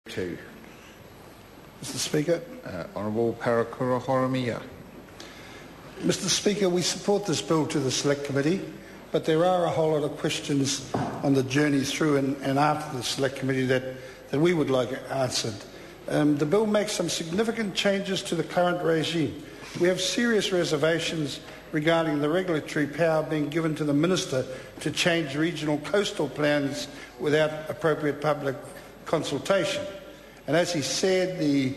Two. Mr Speaker. Honourable Parakura Horomia. Mr Speaker, we support this bill to the Select Committee, but there are a whole lot of questions on the journey through and after the Select Committee that we would like answered. The bill makes some significant changes to the current regime. We have serious reservations regarding the regulatory power being given to the Minister to change regional coastal plans without appropriate public consultation. And as he said, the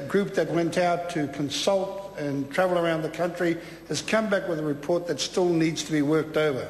group that went out to consult and travel around the country has come back with a report that still needs to be worked over.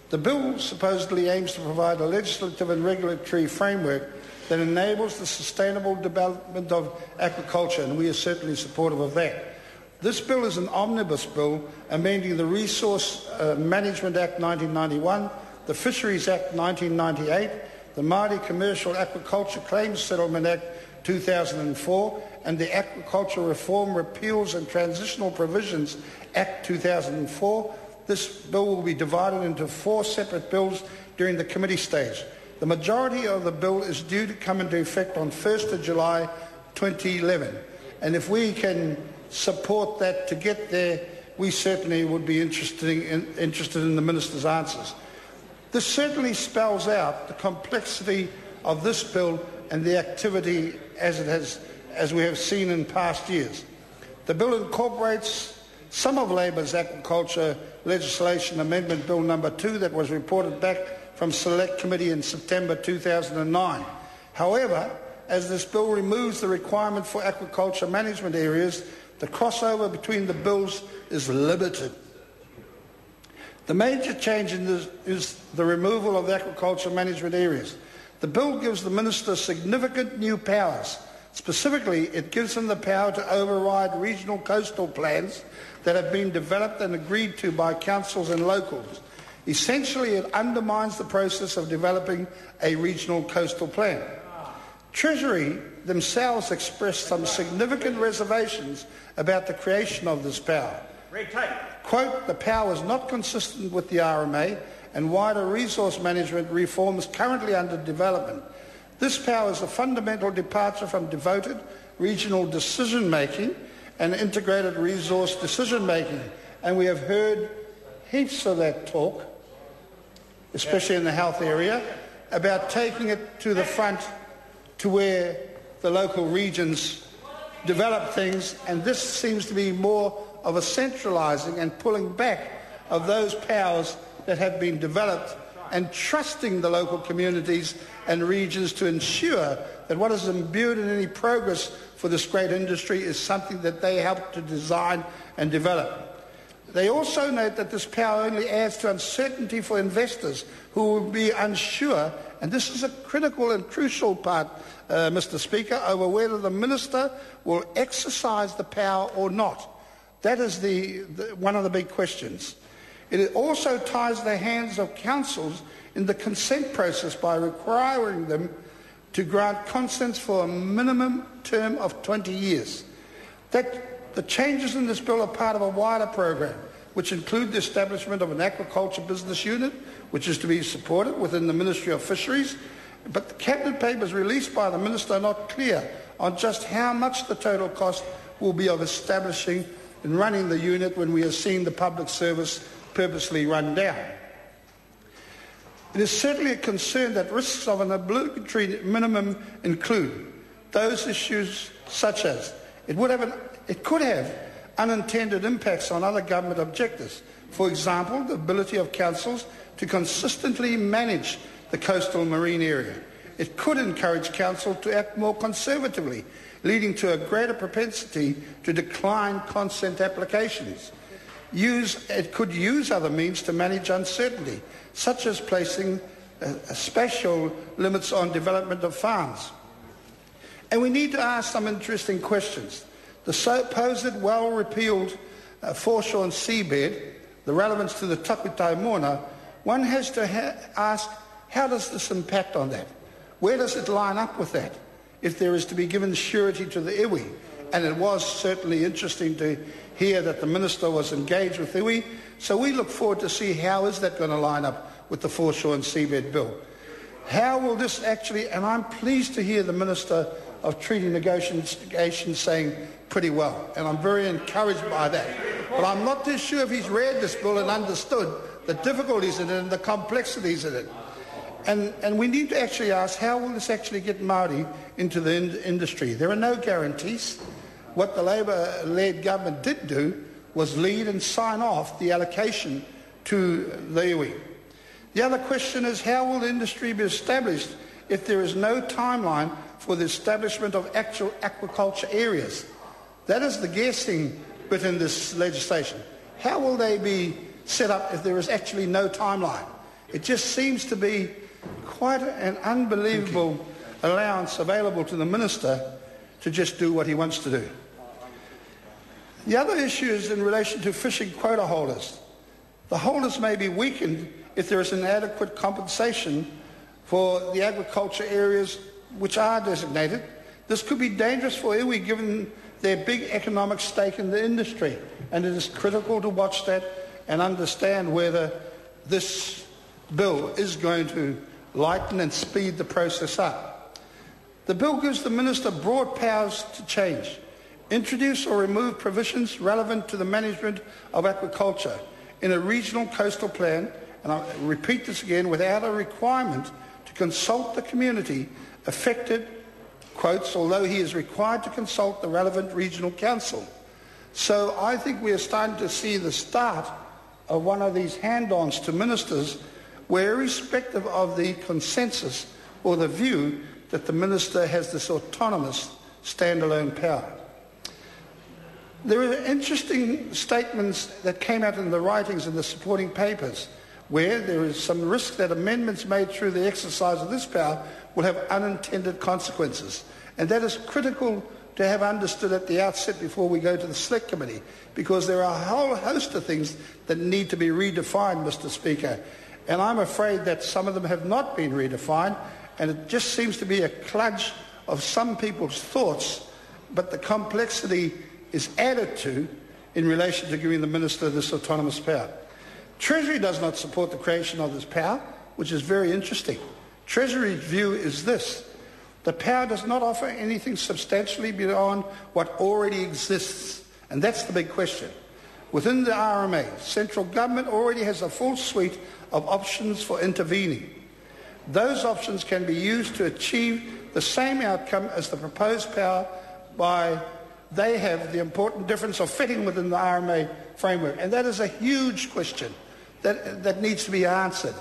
The bill supposedly aims to provide a legislative and regulatory framework that enables the sustainable development of aquaculture, and we are certainly supportive of that. This bill is an omnibus bill amending the Resource Management Act 1991, the Fisheries Act 1998, the Māori Commercial Aquaculture Claims Settlement Act 2004, and the Aquaculture Reform, Repeals and Transitional Provisions Act 2004. This bill will be divided into 4 separate bills during the committee stage. The majority of the bill is due to come into effect on 1st of July 2011. And if we can support that to get there, we certainly would be interested in the Minister's answers. This certainly spells out the complexity of this bill and the activity as we have seen in past years. The bill incorporates some of Labour's aquaculture legislation amendment bill number 2 that was reported back from Select Committee in September 2009. However, as this bill removes the requirement for aquaculture management areas, the crossover between the bills is limited. The major change in this is the removal of the aquaculture management areas. The bill gives the Minister significant new powers. Specifically, it gives him the power to override regional coastal plans that have been developed and agreed to by councils and locals. Essentially, it undermines the process of developing a regional coastal plan. Treasury themselves expressed some significant reservations about the creation of this power. Quote, the power is not consistent with the RMA and wider resource management reforms currently under development. This power is a fundamental departure from devoted regional decision-making and integrated resource decision-making. And we have heard heaps of that talk, especially in the health area, about taking it to the front to where the local regions develop things, and this seems to be more of a centralising and pulling back of those powers that have been developed and trusting the local communities and regions to ensure that what is imbued in any progress for this great industry is something that they help to design and develop. They also note that this power only adds to uncertainty for investors who will be unsure, and this is a critical and crucial part, Mr Speaker, over whether the Minister will exercise the power or not. That is one of the big questions. It also ties the hands of councils in the consent process by requiring them to grant consents for a minimum term of 20 years. The changes in this bill are part of a wider program, which include the establishment of an aquaculture business unit, which is to be supported within the Ministry of Fisheries. But the Cabinet papers released by the Minister are not clear on just how much the total cost will be of establishing and running the unit when we are seeing the public service purposely run down. It is certainly a concern that risks of an obligatory minimum include those issues such as it could have unintended impacts on other government objectives. For example, the ability of councils to consistently manage the coastal marine area. It could encourage council to act more conservatively, leading to a greater propensity to decline consent applications. It could use other means to manage uncertainty, such as placing special limits on development of farms. And we need to ask some interesting questions. The supposed well-repealed foreshore and seabed, the relevance to the Takutai Moana, one has to ask, how does this impact on that? Where does it line up with that, if there is to be given surety to the iwi? And it was certainly interesting to hear that the Minister was engaged with iwi, so we look forward to see how is that going to line up with the foreshore and seabed bill. How will this actually, and I'm pleased to hear the Minister of Treaty Negotiations saying pretty well, and I'm very encouraged by that. But I'm not too sure if he's read this bill and understood the difficulties in it and the complexities in it. And we need to actually ask, how will this actually get Māori into the industry? There are no guarantees. What the Labour-led government did do was lead and sign off the allocation to the iwi. The other question is, how will the industry be established if there is no timeline for the establishment of actual aquaculture areas? That is the guessing bit in this legislation. How will they be set up if there is actually no timeline? It just seems to be quite an unbelievable allowance available to the Minister to just do what he wants to do. The other issue is in relation to fishing quota holders. The holders may be weakened if there is inadequate compensation for the agriculture areas which are designated. This could be dangerous for iwi given their big economic stake in the industry, and it is critical to watch that and understand whether this bill is going to lighten and speed the process up. The bill gives the Minister broad powers to change, introduce or remove provisions relevant to the management of aquaculture in a regional coastal plan, and I repeat this again, without a requirement to consult the community affected, quotes, although he is required to consult the relevant regional council. So I think we are starting to see the start of one of these hand-ons to ministers where, irrespective of the consensus or the view, that the Minister has this autonomous standalone power. There are interesting statements that came out in the writings in the supporting papers where there is some risk that amendments made through the exercise of this power will have unintended consequences. And that is critical to have understood at the outset before we go to the Select Committee, because there are a whole host of things that need to be redefined, Mr. Speaker. And I'm afraid that some of them have not been redefined, and it just seems to be a kludge of some people's thoughts, but the complexity is added to in relation to giving the Minister this autonomous power. Treasury does not support the creation of this power, which is very interesting. Treasury's view is this: the power does not offer anything substantially beyond what already exists, and that's the big question. Within the RMA, central government already has a full suite of options for intervening. Those options can be used to achieve the same outcome as the proposed power by they have the important difference of fitting within the RMA framework. And that is a huge question that needs to be answered.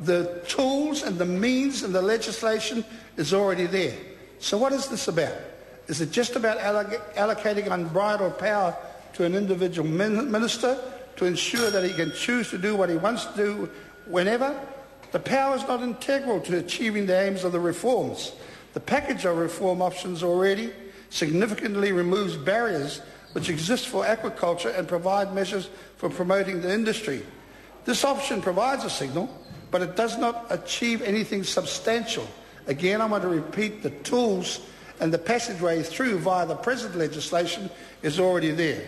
The tools and the means and the legislation is already there. So what is this about? Is it just about allocating unbridled power to an individual minister to ensure that he can choose to do what he wants to do whenever? The power is not integral to achieving the aims of the reforms. The package of reform options already significantly removes barriers which exist for aquaculture and provide measures for promoting the industry. This option provides a signal, but it does not achieve anything substantial. Again, I want to repeat, the tools and the passageway through via the present legislation is already there.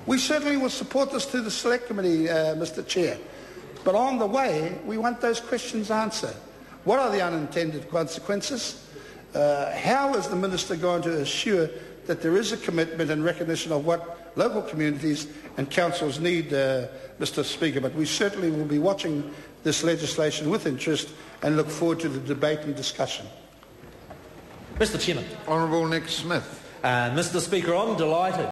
We certainly will support this to the Select Committee, Mr. Chair. But on the way, we want those questions answered. What are the unintended consequences? How is the Minister going to assure that there is a commitment and recognition of what local communities and councils need, Mr. Speaker? But we certainly will be watching this legislation with interest and look forward to the debate and discussion. Mr. Chairman. Honourable Nick Smith. Mr. Speaker, I'm delighted